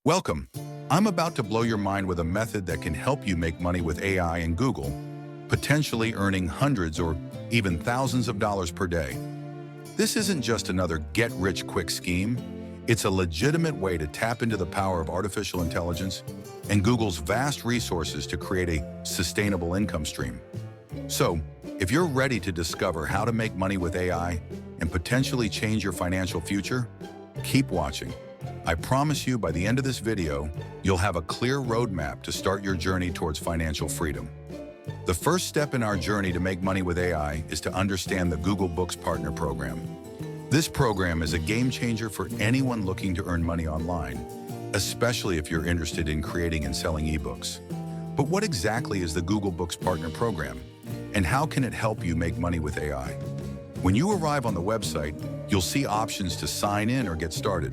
Welcome. I'm about to blow your mind with a method that can help you make money with AI and Google, potentially earning hundreds or even thousands of dollars per day. This isn't just another get-rich-quick scheme. It's a legitimate way to tap into the power of artificial intelligence and Google's vast resources to create a sustainable income stream. So, if you're ready to discover how to make money with AI and potentially change your financial future, keep watching. I promise you by the end of this video, you'll have a clear roadmap to start your journey towards financial freedom. The first step in our journey to make money with AI is to understand the Google Books Partner Program. This program is a game changer for anyone looking to earn money online, especially if you're interested in creating and selling ebooks. But what exactly is the Google Books Partner Program, and how can it help you make money with AI? When you arrive on the website, you'll see options to sign in or get started.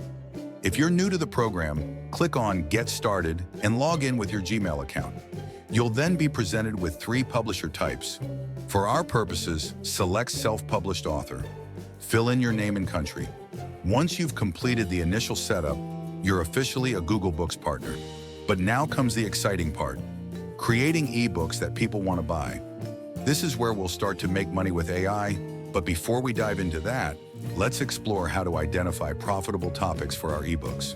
If you're new to the program, click on Get Started and log in with your Gmail account. You'll then be presented with 3 publisher types. For our purposes, select Self-Published Author. Fill in your name and country. Once you've completed the initial setup, you're officially a Google Books partner. But now comes the exciting part: creating ebooks that people want to buy. This is where we'll start to make money with AI, but before we dive into that, let's explore how to identify profitable topics for our ebooks.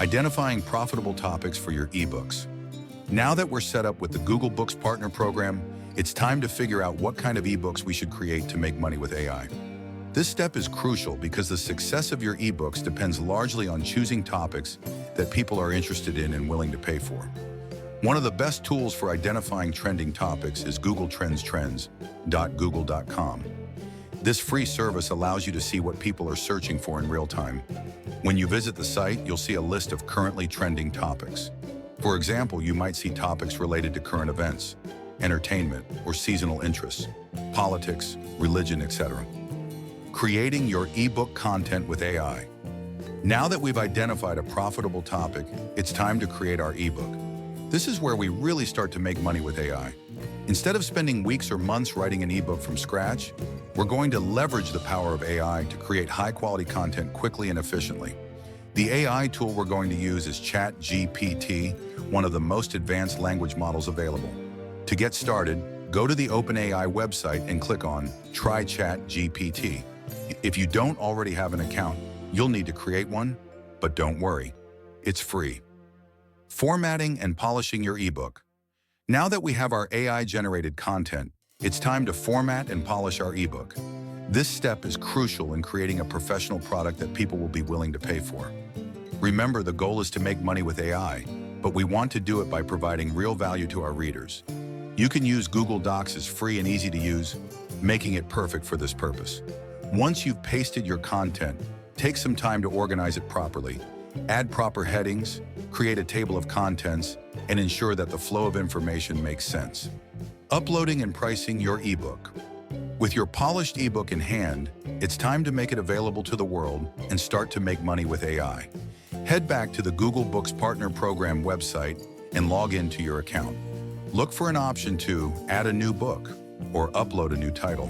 Identifying profitable topics for your ebooks. Now that we're set up with the Google Books Partner Program, it's time to figure out what kind of ebooks we should create to make money with AI. This step is crucial because the success of your ebooks depends largely on choosing topics that people are interested in and willing to pay for. One of the best tools for identifying trending topics is Google Trends trends.google.com. This free service allows you to see what people are searching for in real time. When you visit the site, you'll see a list of currently trending topics. For example, you might see topics related to current events, entertainment, or seasonal interests, politics, religion, etc. Creating your ebook content with AI. Now that we've identified a profitable topic, it's time to create our ebook. This is where we really start to make money with AI. Instead of spending weeks or months writing an ebook from scratch, we're going to leverage the power of AI to create high-quality content quickly and efficiently. The AI tool we're going to use is ChatGPT, one of the most advanced language models available. To get started, go to the OpenAI website and click on Try ChatGPT. If you don't already have an account, you'll need to create one, but don't worry, it's free. Formatting and polishing your ebook. Now that we have our AI-generated content, it's time to format and polish our ebook. This step is crucial in creating a professional product that people will be willing to pay for. Remember, the goal is to make money with AI, but we want to do it by providing real value to our readers. You can use Google Docs as free and easy to use, making it perfect for this purpose. Once you've pasted your content, take some time to organize it properly. Add proper headings, create a table of contents, and ensure that the flow of information makes sense. Uploading and pricing your ebook. With your polished ebook in hand, it's time to make it available to the world and start to make money with AI. Head back to the Google Books Partner Program website and log into your account. Look for an option to add a new book or upload a new title.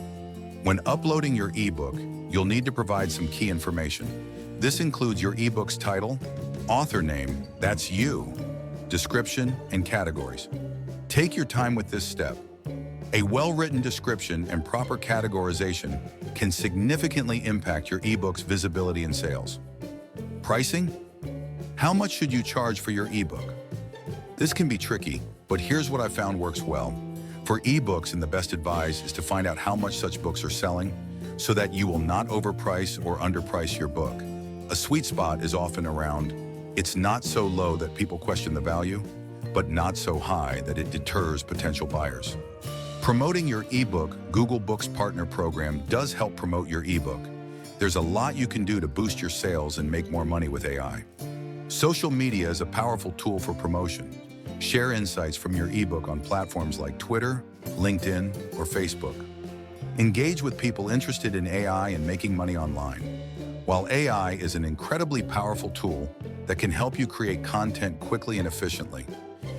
When uploading your ebook, you'll need to provide some key information. This includes your ebook's title, author name, that's you, description, and categories. Take your time with this step. A well-written description and proper categorization can significantly impact your ebook's visibility and sales. Pricing? How much should you charge for your ebook? This can be tricky, but here's what I found works well. For ebooks, the best advice is to find out how much such books are selling so that you will not overprice or underprice your book. A sweet spot is often around, it's not so low that people question the value, but not so high that it deters potential buyers. Promoting your ebook. Google Books Partner Program does help promote your ebook. There's a lot you can do to boost your sales and make more money with AI. Social media is a powerful tool for promotion. Share insights from your ebook on platforms like Twitter, LinkedIn, or Facebook. Engage with people interested in AI and making money online. While AI is an incredibly powerful tool that can help you create content quickly and efficiently,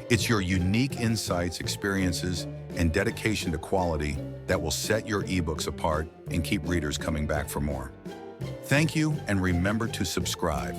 it's your unique insights, experiences, and dedication to quality that will set your ebooks apart and keep readers coming back for more. Thank you, and remember to subscribe.